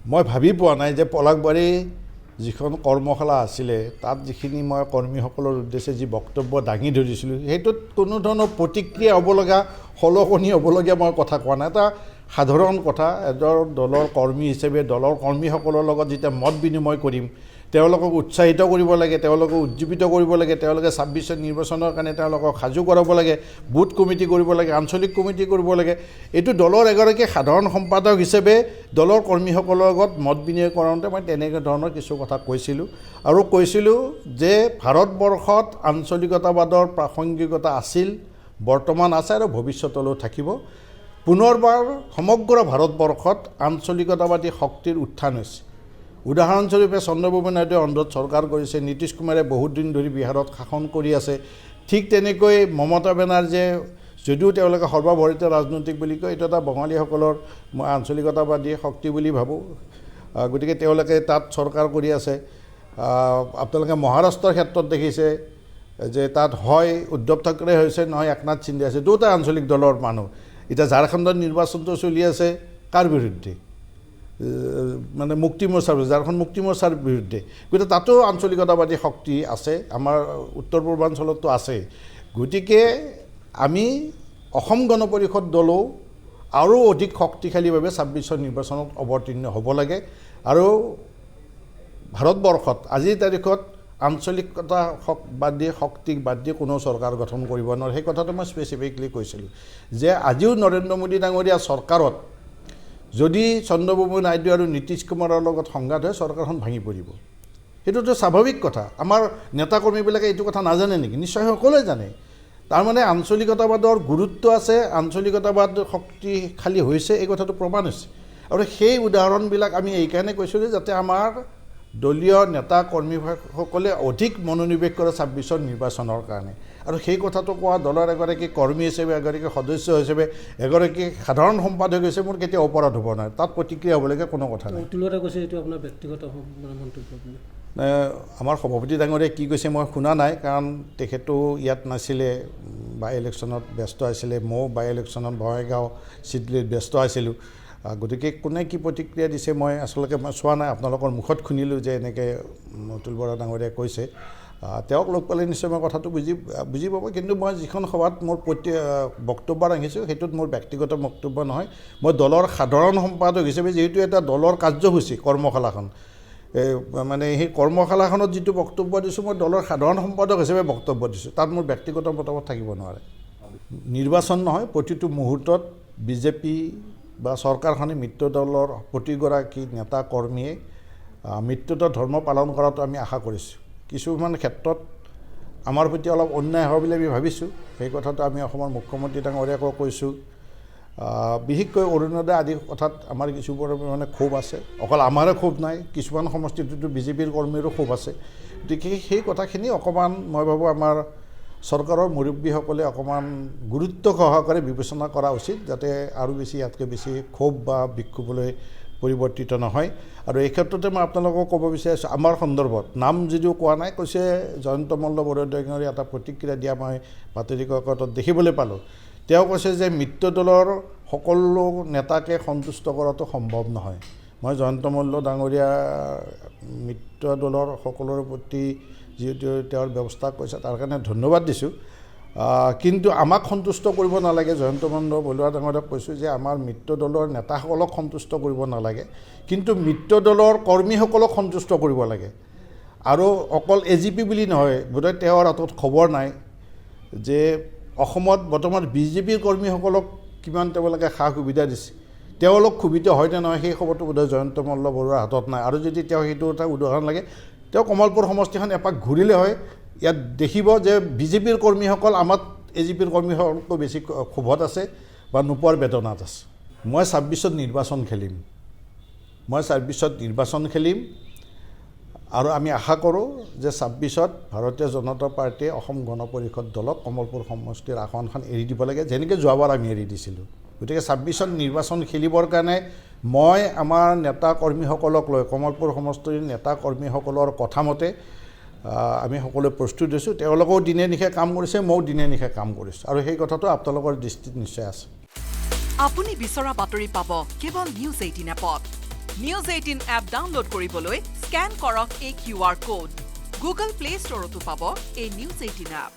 মই ভাবি পোৱা নাই যে পলাশবাৰী যিখন কৰ্মশালা আছিলে তাত যিখিনি মই কৰ্মীসকলৰ উদ্দেশ্যে যি বক্তব্য দাঙি ধৰিছিলোঁ সেইটোত কোনো ধৰণৰ প্ৰতিক্ৰিয়া হ'ব লগা সলসনি হ'বলগীয়া মই কথা কোৱা নাই। এটা সাধাৰণ কথা, এজন দলৰ কৰ্মী হিচাপে দলৰ কৰ্মীসকলৰ লগত যেতিয়া মত বিনিময় কৰিম, তেওঁলোকক উৎসাহিত কৰিব লাগে, তেওঁলোকক উজ্জীৱিত কৰিব লাগে, তেওঁলোকে ২৬ নিৰ্বাচনৰ কাৰণে তেওঁলোকক সাজু কৰাব লাগে, বুথ কমিটি কৰিব লাগে, আঞ্চলিক কমিটি কৰিব লাগে। এইটো দলৰ এগৰাকী সাধাৰণ সম্পাদক হিচাপে দলৰ কৰ্মীসকলৰ লগত মত বিনিময় কৰোঁতে মই তেনেকুৱা ধৰণৰ কিছু কথা কৈছিলোঁ আৰু কৈছিলোঁ যে ভাৰতবৰ্ষত আঞ্চলিকতাবাদৰ প্ৰাসংগিকতা আছিল, বৰ্তমান আছে আৰু ভৱিষ্যতলৈও থাকিব। পুনৰবাৰ সমগ্ৰ ভাৰতবৰ্ষত আঞ্চলিকতাবাদী শক্তিৰ উত্থান হৈছে। উদাহৰণস্বৰূপে চন্দ্ৰবাবু নাইডুৱে অন্ধ্ৰত চৰকাৰ কৰিছে, নীতিশ কুমাৰে বহুত দিন ধৰি বিহাৰত শাসন কৰি আছে, ঠিক তেনেকৈ মমতা বেনাৰ্জীয়ে যদিও তেওঁলোকে সৰ্বভাৰতীয় ৰাজনৈতিক বুলি কয়, এইটো এটা বঙালীসকলৰ মই আঞ্চলিকতাবাদী শক্তি বুলি ভাবোঁ। গতিকে তেওঁলোকে তাত চৰকাৰ কৰি আছে। আপোনালোকে মহাৰাষ্ট্ৰৰ ক্ষেত্ৰত দেখিছে যে তাত হয় উদ্ধৱ ঠাকৰে হৈছে, নহয় একনাথ সিন্দে আছে, দুটা আঞ্চলিক দলৰ মানুহ। এতিয়া ঝাৰখণ্ডৰ নিৰ্বাচনটো চলি আছে কাৰ বিৰুদ্ধে? মানে মুক্তি মৰ্চাৰ, ঝাৰখণ্ড মুক্তি মৰ্চাৰ বিৰুদ্ধে। গতিকে তাতো আঞ্চলিকতাবাদী শক্তি আছে, আমাৰ উত্তৰ পূৰ্বাঞ্চলতো আছে। গতিকে আমি অসম গণ পৰিষদ দলো আৰু অধিক শক্তিশালীভাৱে ২৬ নিৰ্বাচনত অৱতীৰ্ণ হ'ব লাগে আৰু ভাৰতবৰ্ষত আজিৰ তাৰিখত আঞ্চলিকতা বাদ দি শক্তিক বাদ দি কোনো চৰকাৰ গঠন কৰিব নোৱাৰে। সেই কথাটো মই স্পেচিফিকলি কৈছিলোঁ যে আজিও নৰেন্দ্ৰ মোদী ডাঙৰীয়া চৰকাৰত যদি চন্দ্ৰবাবু নাইডু আৰু নীতিশ কুমাৰৰ লগত সংঘাত হয়, চৰকাৰখন ভাঙি পৰিব। সেইটোতো স্বাভাৱিক কথা। আমাৰ নেতাকৰ্মীবিলাকে এইটো কথা নাজানে নেকি? নিশ্চয় সকলোৱে জানে। তাৰমানে আঞ্চলিকতাবাদৰ গুৰুত্ব আছে, আঞ্চলিকতাবাদ শক্তিশালী হৈছে, এই কথাটো প্ৰমাণ হৈছে। আৰু সেই উদাহৰণবিলাক আমি এইকাৰণে কৈছিলোঁ যাতে আমাৰ দলীয় নেতা কৰ্মীসকলে অধিক মনোনিৱেশ কৰে ২৬ নিৰ্বাচনৰ কাৰণে। আৰু সেই কথাটো কোৱা দলৰ এগৰাকী কৰ্মী হিচাপে, এগৰাকী সদস্য হিচাপে, এগৰাকী সাধাৰণ সম্পাদক হিচাপে মোৰ কেতিয়াও অপৰাধ হ'ব নোৱাৰে। তাত প্ৰতিক্ৰিয়া হ'বলগীয়া কোনো কথা নাই। কৈছে এইটো আপোনাৰ ব্যক্তিগত মন্তব্য। আমাৰ সভাপতি ডাঙৰীয়াই কি কৈছে মই শুনা নাই, কাৰণ তেখেতো ইয়াত নাছিলে, বাই ইলেকশ্যনত ব্যস্ত আছিলে। ময়ো বাই ইলেকশ্যনত বঙাইগাঁও চিডলিত ব্যস্ত আছিলোঁ। গতিকে কোনে কি প্ৰতিক্ৰিয়া দিছে মই আচলতে চোৱা নাই। আপোনালোকৰ মুখত শুনিলোঁ যে এনেকৈ অতুল বৰা ডাঙৰীয়াই কৈছে। তেওঁক লগ পালে নিশ্চয় মই কথাটো বুজি পাব। কিন্তু মই যিখন সভাত মোৰ বক্তব্য ৰাখিছোঁ সেইটোত মোৰ ব্যক্তিগত বক্তব্য নহয়। মই দলৰ সাধাৰণ সম্পাদক হিচাপে, যিহেতু এটা দলৰ কাৰ্যসূচী কৰ্মশালাখন, মানে সেই কৰ্মশালাখনত যিটো বক্তব্য দিছোঁ মই দলৰ সাধাৰণ সম্পাদক হিচাপে বক্তব্য দিছোঁ। তাত মোৰ ব্যক্তিগত মতামত থাকিব নোৱাৰে। নিৰ্বাচন নহয়, প্ৰতিটো মুহূৰ্তত বিজেপি বা চৰকাৰখনে মিত্ৰ দলৰ প্ৰতিগৰাকী নেতা কৰ্মীয়ে মিত্ৰতা ধৰ্ম পালন কৰাটো আমি আশা কৰিছোঁ। কিছুমান ক্ষেত্ৰত আমাৰ প্ৰতি অলপ অন্যায় হ'ব বুলি আমি ভাবিছোঁ। সেই কথাটো আমি অসমৰ মুখ্যমন্ত্ৰী ডাঙৰীয়াকো কৈছোঁ। বিশেষকৈ অৰুণোদয় আদি কথাত আমাৰ কিছু পৰিমাণে ক্ষোভ আছে। অকল আমাৰে ক্ষোভ নাই, কিছুমান সমষ্টিটোতো বিজেপিৰ কৰ্মীৰো ক্ষোভ আছে। গতিকে সেই কথাখিনি অকণমান মই ভাবোঁ আমাৰ চৰকাৰৰ মুৰব্বীসকলে অকণমান গুৰুত্ব সহকাৰে বিবেচনা কৰা উচিত, যাতে আৰু বেছি ইয়াতকৈ বেছি ক্ষোভ বা বিক্ষোভলৈ পৰিৱৰ্তিত নহয়। আৰু এই ক্ষেত্ৰতে মই আপোনালোকক ক'ব বিচাৰিছোঁ, আমাৰ সন্দৰ্ভত নাম যদিও কোৱা নাই, কৈছে জয়ন্ত মল্ল বৰুৱাই এটা প্ৰতিক্ৰিয়া দিয়া মই বাতৰি কাকতত দেখিবলৈ পালোঁ। তেওঁ কৈছে যে মিত্ৰ দলৰ সকলো নেতাকে সন্তুষ্ট কৰাটো সম্ভৱ নহয়। মই জয়ন্ত মল্ল ডাঙৰীয়া মিত্ৰ দলৰ সকলোৰে প্ৰতি যিহেতু তেওঁৰ ব্যৱস্থা কৰিছে তাৰ কাৰণে ধন্যবাদ দিছোঁ। কিন্তু আমাক সন্তুষ্ট কৰিব নালাগে। জয়ন্ত মল্ল বৰুৱা ডাঙৰীয়াক কৈছোঁ যে আমাৰ মিত্ৰ দলৰ নেতাসকলক সন্তুষ্ট কৰিব নালাগে, কিন্তু মিত্ৰ দলৰ কৰ্মীসকলক সন্তুষ্ট কৰিব লাগে। আৰু অকল AGP বুলি নহয়, বোধহয় তেওঁৰ হাতত খবৰ নাই যে অসমত বৰ্তমান বিজেপিৰ কৰ্মীসকলক কিমান তেওঁলোকে সা সুবিধা দিছে। তেওঁলোক ক্ষোভিত হয় নে নহয় সেই খবৰটো বোধহয় জয়ন্ত মল্ল বৰুৱাৰ হাতত নাই। আৰু যদি তেওঁ সেইটো এটা উদাহৰণ লাগে, তেওঁ কমলপুৰ সমষ্টিখন এপাক ঘূৰিলে হয়, ইয়াত দেখিব যে বিজেপিৰ কৰ্মীসকল আমাৰ AGPৰ কৰ্মীসকলতকৈ বেছি ক্ষোভত আছে বা নোপোৱাৰ বেদনাত আছে। মই ২৬ নিৰ্বাচন খেলিম আৰু আমি আশা কৰোঁ যে ২৬ ভাৰতীয় জনতা পাৰ্টীয়ে অসম গণ পৰিষদ দলক কমলপুৰ সমষ্টিৰ আসনখন এৰি দিব লাগে, যেনেকৈ যোৱাবাৰ আমি এৰি দিছিলোঁ। গতিকে ২৬ নিৰ্বাচন খেলিবৰ কাৰণে মই আমাৰ নেতা কৰ্মীসকলক লৈ, কমলপুৰ সমষ্টিৰ নেতা কৰ্মীসকলৰ কথা মতে আমি সকলোৱে প্ৰস্তুত হৈছোঁ। তেওঁলোকেও দিনে নিশে কাম কৰিছে, ময়ো দিনে নিশে কাম কৰিছোঁ, আৰু সেই কথাটো আপোনালোকৰ দৃষ্টিত নিশ্চয় আছে। আপুনি বিচৰা বাতৰি পাব কেৱল নিউজ 18 এপত। নিউজ 18 এপ ডাউনলোড কৰিবলৈ স্ক্যান কৰক এই QR কোড। গুগল প্লে ষ্টৰতো পাব এই নিউজ 18 এপ।